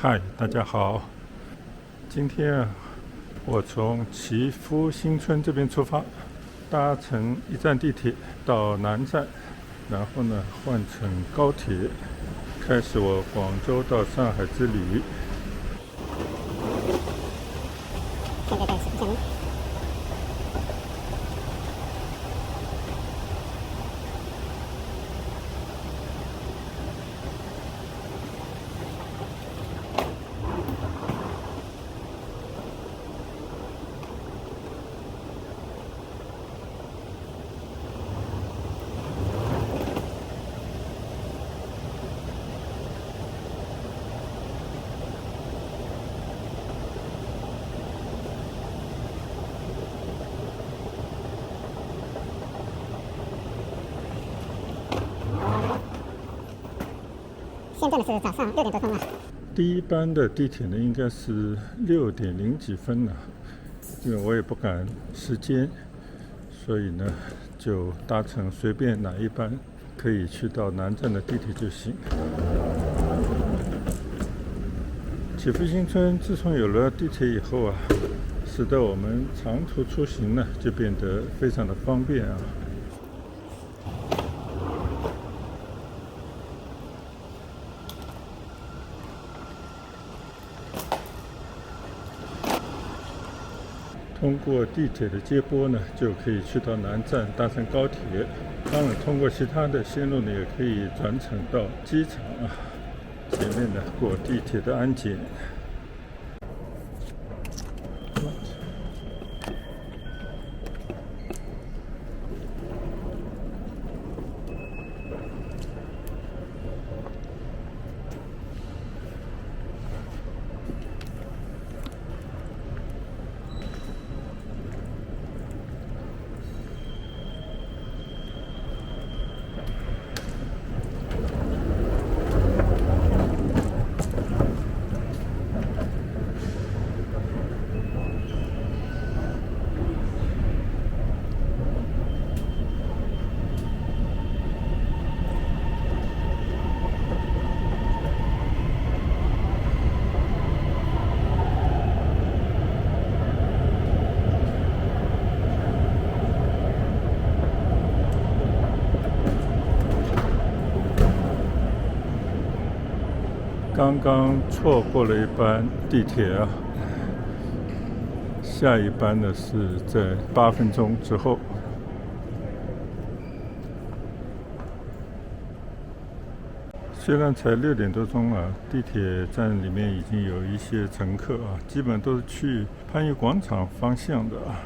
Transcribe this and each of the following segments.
嗨，大家好。今天我从祈福新村这边出发，搭乘一站地铁到南站，然后呢换乘高铁，开始我广州到上海之旅。现在在启福线中。现在呢是早上6点多钟了。第一班的地铁呢应该是6点0几分了，因为我也不赶时间，所以呢就搭乘随便哪一班可以去到南站的地铁就行。祈福新村自从有了地铁以后啊，使得我们长途出行呢就变得非常的方便啊。通过地铁的接驳呢，就可以去到南站搭乘高铁。当然，通过其他的线路呢，也可以转乘到机场啊。前面呢过地铁的安检。刚刚错过了一班地铁啊，下一班呢是在8分钟之后。虽然才6点多钟啊，地铁站里面已经有一些乘客啊，基本都是去番禺广场方向的啊，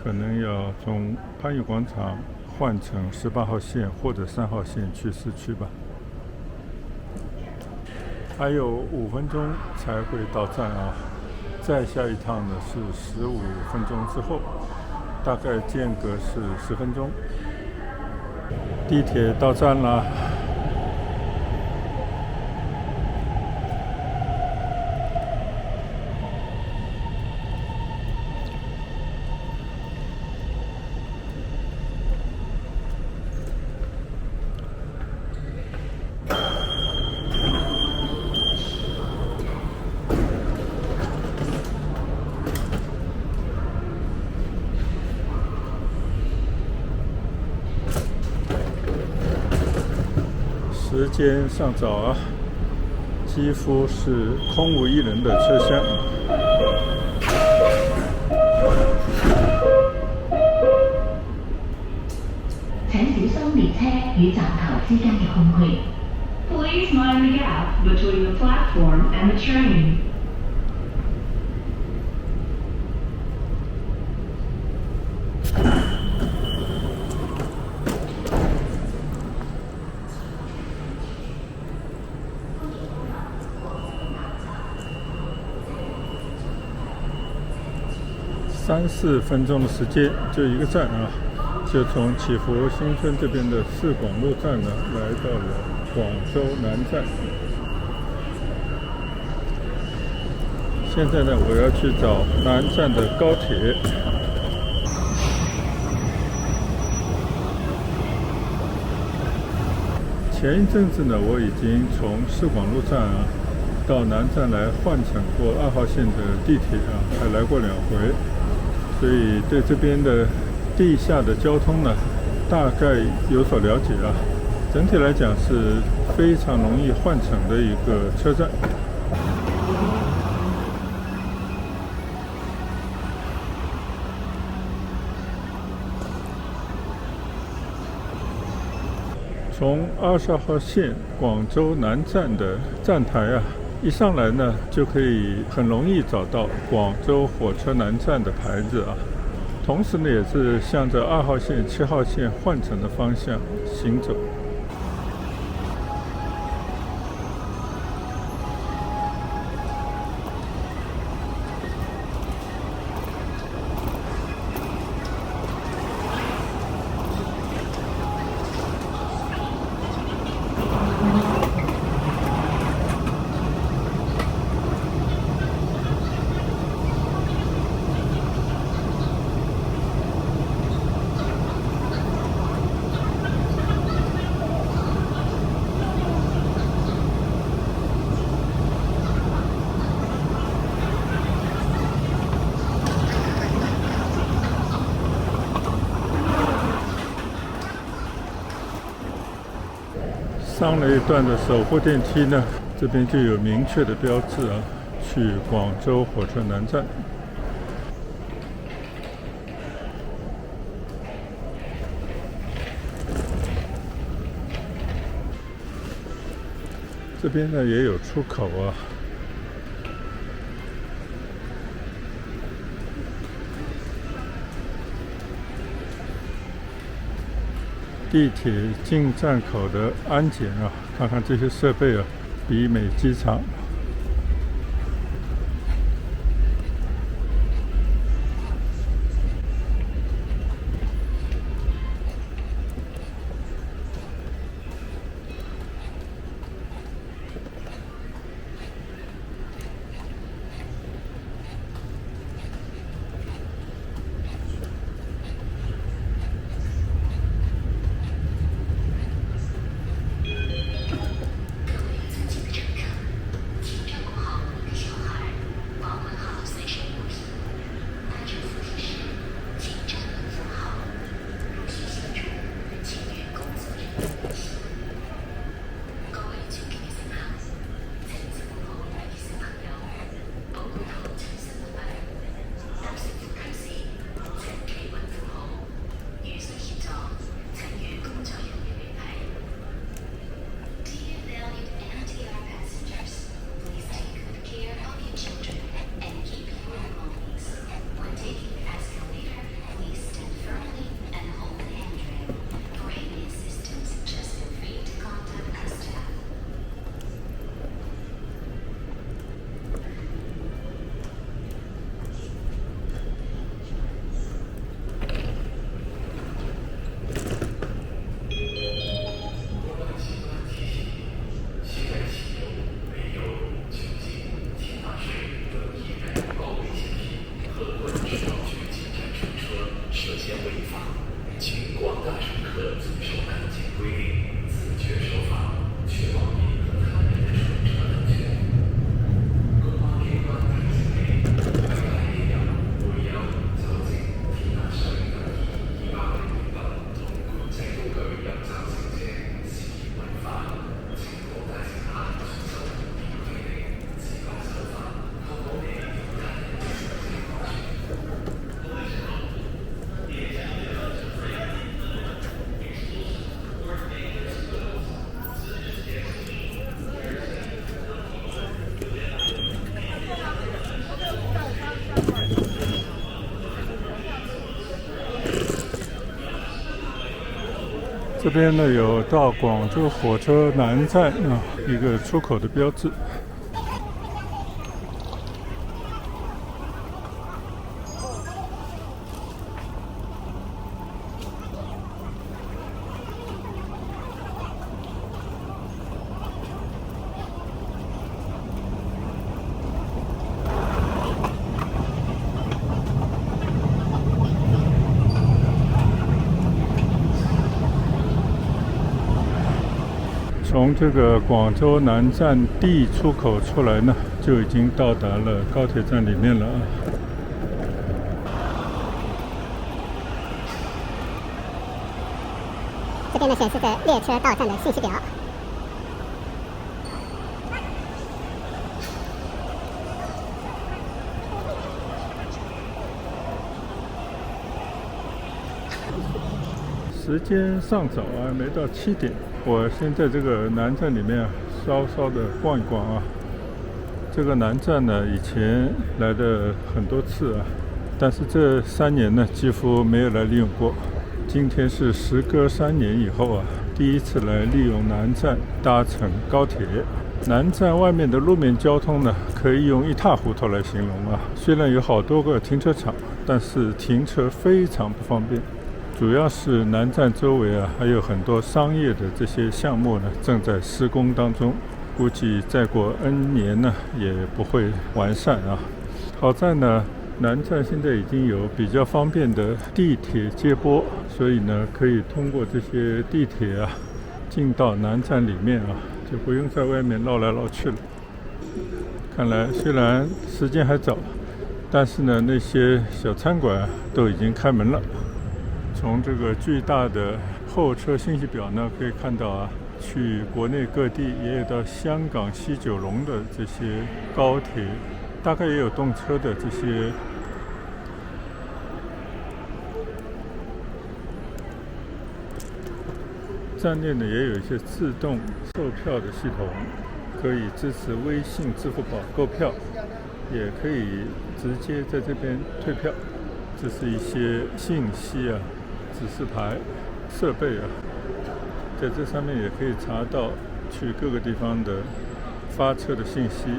可能要从番禺广场换乘18号线或者3号线去市区吧。还有5分钟才会到站啊，再下一趟呢是15分钟之后，大概间隔是10分钟。地铁到站了。时间尚早啊，几乎是空无一人的车厢。請小心列車與站頭之間嘅空隙。Please mind the gap between the platform and the train. 3、4分钟的时间，就一个站啊，就从祈福新村这边的市广路站呢，来到了广州南站。现在呢，我要去找南站的高铁。前一阵子呢，我已经从市广路站到南站来换乘过2号线的地铁啊，还来过2回，所以对这边的地下的交通呢，大概有所了解啊。整体来讲是非常容易换乘的一个车站。从22号线广州南站的站台啊，一上来呢，就可以很容易找到广州火车南站的牌子啊。同时呢，也是向着2号线、7号线换乘的方向行走。上了一段的手扶电梯呢，这边就有明确的标志啊，去广州火车南站。这边呢也有出口啊。地铁进站口的安检啊，看看这些设备啊，比美机场。这边呢有到广州火车南站啊一个出口的标志。从这个广州南站D出口出来呢，就已经到达了高铁站里面了。这边呢显示着列车到站的信息表。时间尚早啊，没到7点。我先在这个南站里面稍稍的逛一逛啊。这个南站呢，以前来了很多次啊，但是这3年呢，几乎没有来利用过。今天是时隔3年以后啊，第一次来利用南站搭乘高铁。南站外面的路面交通呢，可以用一塌糊涂来形容啊。虽然有好多个停车场，但是停车非常不方便。主要是南站周围啊，还有很多商业的这些项目呢，正在施工当中，估计再过 N 年呢，也不会完善啊。好在呢，南站现在已经有比较方便的地铁接驳，所以呢，可以通过这些地铁啊，进到南站里面啊，就不用在外面绕来绕去了。看来虽然时间还早，但是呢，那些小餐馆都已经开门了。从这个巨大的候车信息表呢，可以看到啊，去国内各地也有到香港西九龙的这些高铁，大概也有动车的这些。站内呢也有一些自动售票的系统，可以支持微信、支付宝购票，也可以直接在这边退票。这是一些信息啊。指示牌设备啊，在这上面也可以查到去各个地方的发车的信息，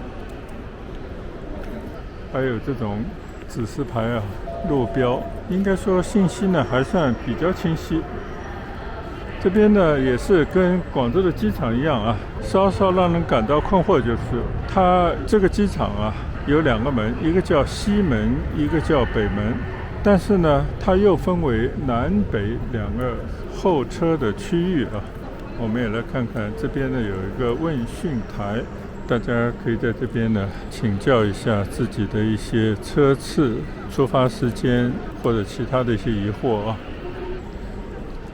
还有这种指示牌啊、路标，应该说信息呢还算比较清晰。这边呢也是跟广州的机场一样啊，稍稍让人感到困惑，就是它这个机场啊有2个门，一个叫西门，一个叫北门。但是呢，它又分为南北2个候车的区域啊。我们也来看看这边呢有一个问讯台，大家可以在这边呢请教一下自己的一些车次、出发时间或者其他的一些疑惑啊。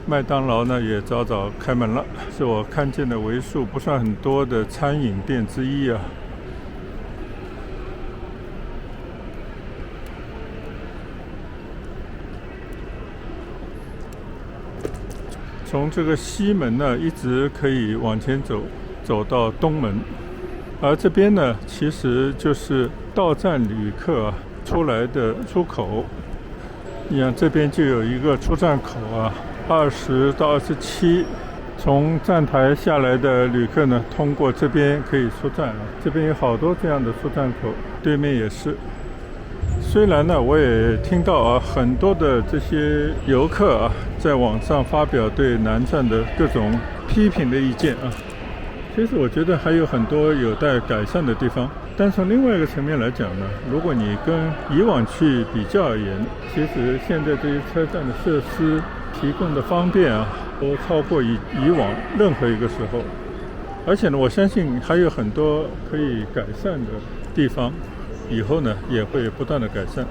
麦当劳呢也早早开门了，是我看见的为数不算很多的餐饮店之一啊。从这个西门呢，一直可以往前走，走到东门，而这边呢，其实就是到站旅客出来的出口。你看这边就有一个出站口啊，20到27，从站台下来的旅客呢，通过这边可以出站啊。这边有好多这样的出站口，对面也是。虽然呢，我也听到啊，很多的这些游客啊，在网上发表对南站的各种批评的意见啊。其实我觉得还有很多有待改善的地方。但从另外一个层面来讲呢，如果你跟以往去比较而言，其实现在这些车站的设施提供的方便啊，都超过以往任何一个时候。而且呢，我相信还有很多可以改善的地方。以后呢也会不断的改善。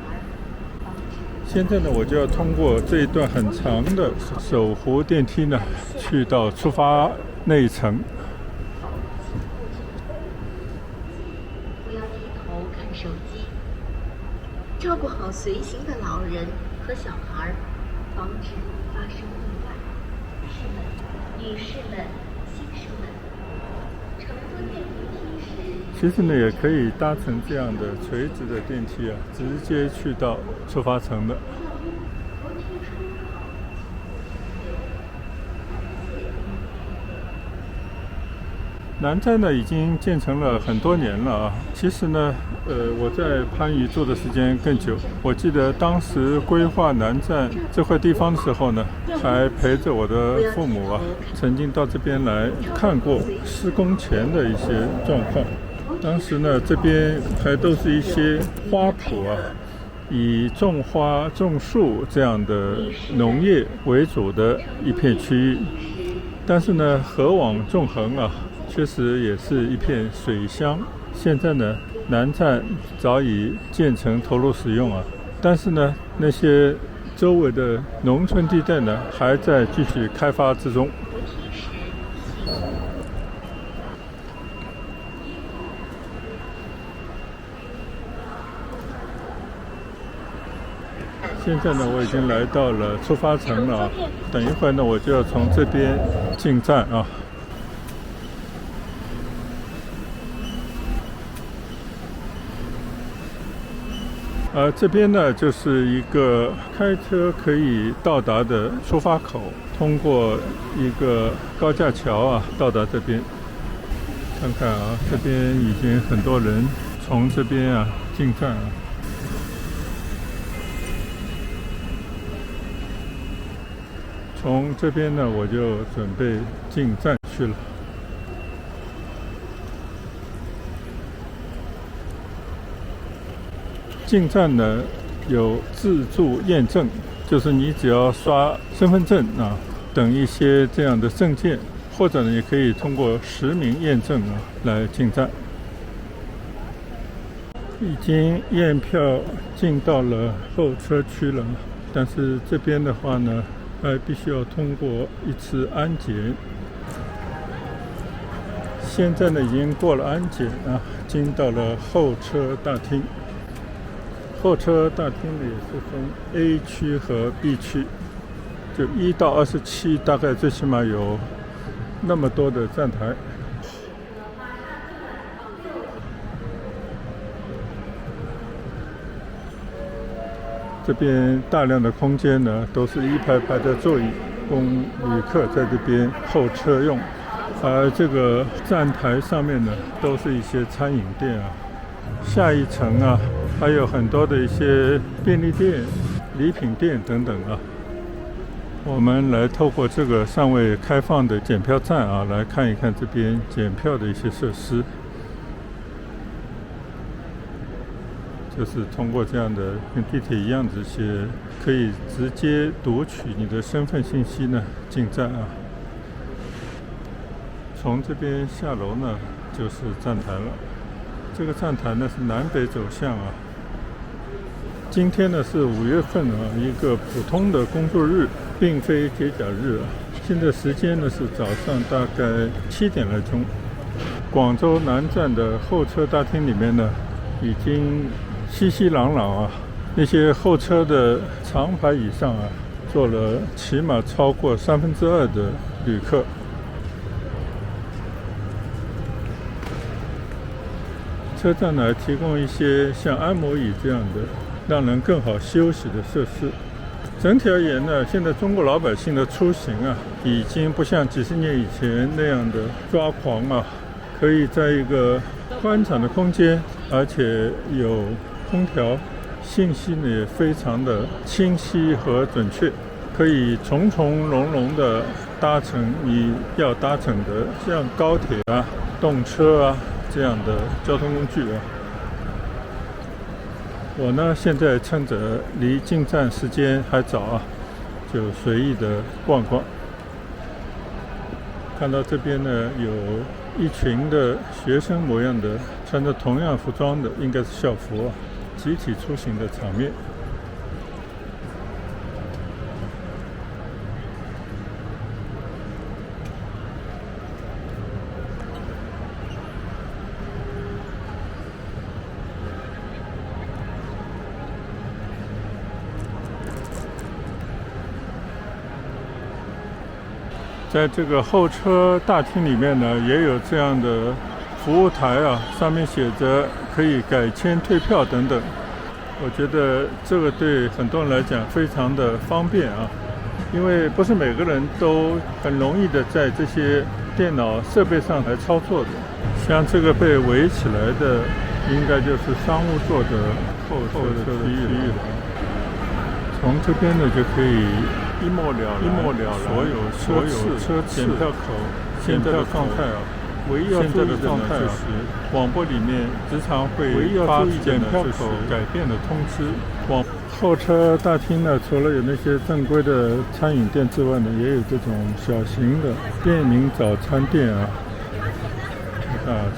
现在呢我就要通过这一段很长的手扶电梯呢去到出发那一层。不要低头看手机，照顾好随行的老人和小孩，防止发生意外。士们、女士们、先生们，乘坐电梯时。其实呢，也可以搭乘这样的垂直的电梯啊，直接去到出发层的。南站呢已经建成了很多年了啊。其实呢，我在番禺住的时间更久。我记得当时规划南站这块地方的时候呢，还陪着我的父母啊，曾经到这边来看过施工前的一些状况。当时呢，这边还都是一些花圃啊，以种花、种树这样的农业为主的一片区域。但是呢，河网纵横啊，确实也是一片水乡。现在呢，南站早已建成投入使用啊，但是呢，那些周围的农村地带呢，还在继续开发之中。现在呢，我已经来到了出发城了，等一会儿呢，我就要从这边进站啊。这边呢就是一个开车可以到达的出发口，通过一个高架桥啊到达这边。看看啊，这边已经很多人从这边啊进站啊。从这边呢，我就准备进站去了。进站呢有自助验证，就是你只要刷身份证啊等一些这样的证件，或者呢也可以通过实名验证啊来进站。已经验票进到了候车区了，但是这边的话呢，必须要通过一次安检。现在呢已经过了安检啊，进到了候车大厅。候车大厅呢也是分 A 区和 B 区，就1到27，大概最起码有那么多的站台。这边大量的空间呢，都是一排排的座椅，供旅客在这边候车用。而这个站台上面呢，都是一些餐饮店啊。下一层啊，还有很多的一些便利店、礼品店等等啊。我们来透过这个尚未开放的检票站啊，来看一看这边检票的一些设施。就是通过这样的跟地铁一样这些，可以直接读取你的身份信息呢，进站啊。从这边下楼呢，就是站台了。这个站台呢是南北走向啊。今天呢是5月份啊，一个普通的工作日，并非节假日啊。现在时间呢是早上大概7点来钟。广州南站的候车大厅里面呢，已经熙熙攘攘啊，那些候车的长排椅上啊，坐了起码超过2/3的旅客。车站呢提供一些像按摩椅这样的让人更好休息的设施。整体而言呢，现在中国老百姓的出行啊，已经不像几十年以前那样的抓狂啊，可以在一个宽敞的空间，而且有空调，信息呢也非常的清晰和准确，可以从从容容的搭乘你要搭乘的像高铁啊、动车啊这样的交通工具啊。我呢现在趁着离进站时间还早啊，就随意的逛逛。看到这边呢有一群的学生模样的，穿着同样服装的，应该是校服啊，集体出行的场面。在这个候车大厅里面呢，也有这样的服务台啊，上面写着可以改签退票等等。我觉得这个对很多人来讲非常的方便啊，因为不是每个人都很容易的在这些电脑设备上来操作的。像这个被围起来的，应该就是商务座的候车的区域了。从这边呢就可以一目了然所有车次检票口现在的状态啊。唯一要注意的状态就是广播里面时常会发检票口改变的通知。候车大厅呢，除了有那些正规的餐饮店之外呢，也有这种小型的便民早餐店啊。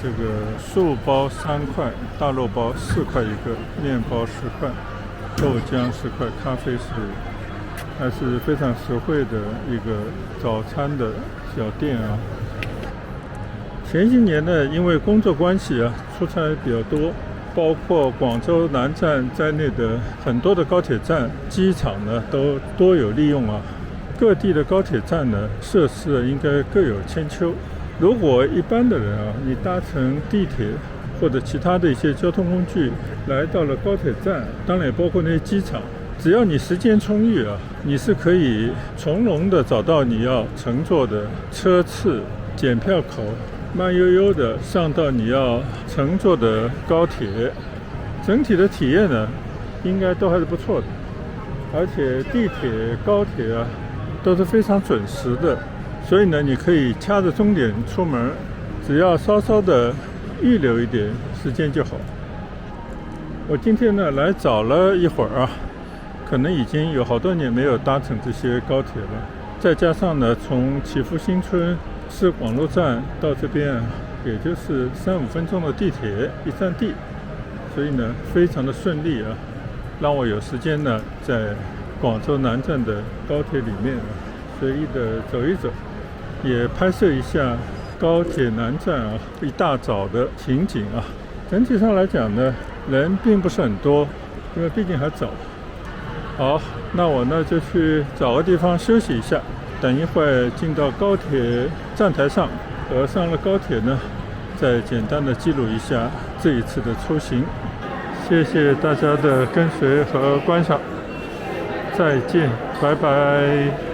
这个素包3块，大肉包4块一个，面包10块，豆浆10块，咖啡10，还是非常实惠的一个早餐的小店啊。前些年呢，因为工作关系啊，出差比较多，包括广州南站在内的很多的高铁站、机场呢，都多有利用啊。各地的高铁站呢，设施应该各有千秋。如果一般的人啊，你搭乘地铁或者其他的一些交通工具来到了高铁站，当然也包括那些机场，只要你时间充裕啊，你是可以从容的找到你要乘坐的车次、检票口，慢悠悠的上到你要乘坐的高铁。整体的体验呢，应该都还是不错的，而且地铁、高铁啊都是非常准时的。所以呢，你可以掐着钟点出门，只要稍稍的预留一点时间就好。我今天呢来找了一会儿啊，可能已经有好多年没有搭乘这些高铁了。再加上呢，从祈福新村市广路站到这边啊，也就是3-5分钟的地铁一站地，所以呢非常的顺利啊，让我有时间呢在广州南站的高铁里面随意的走一走。也拍摄一下高铁南站啊一大早的情景啊。整体上来讲呢，人并不是很多，因为毕竟还早。好，那我呢就去找个地方休息一下，等一会儿进到高铁站台上，和上了高铁呢，再简单的记录一下这一次的出行。谢谢大家的跟随和观赏，再见，拜拜。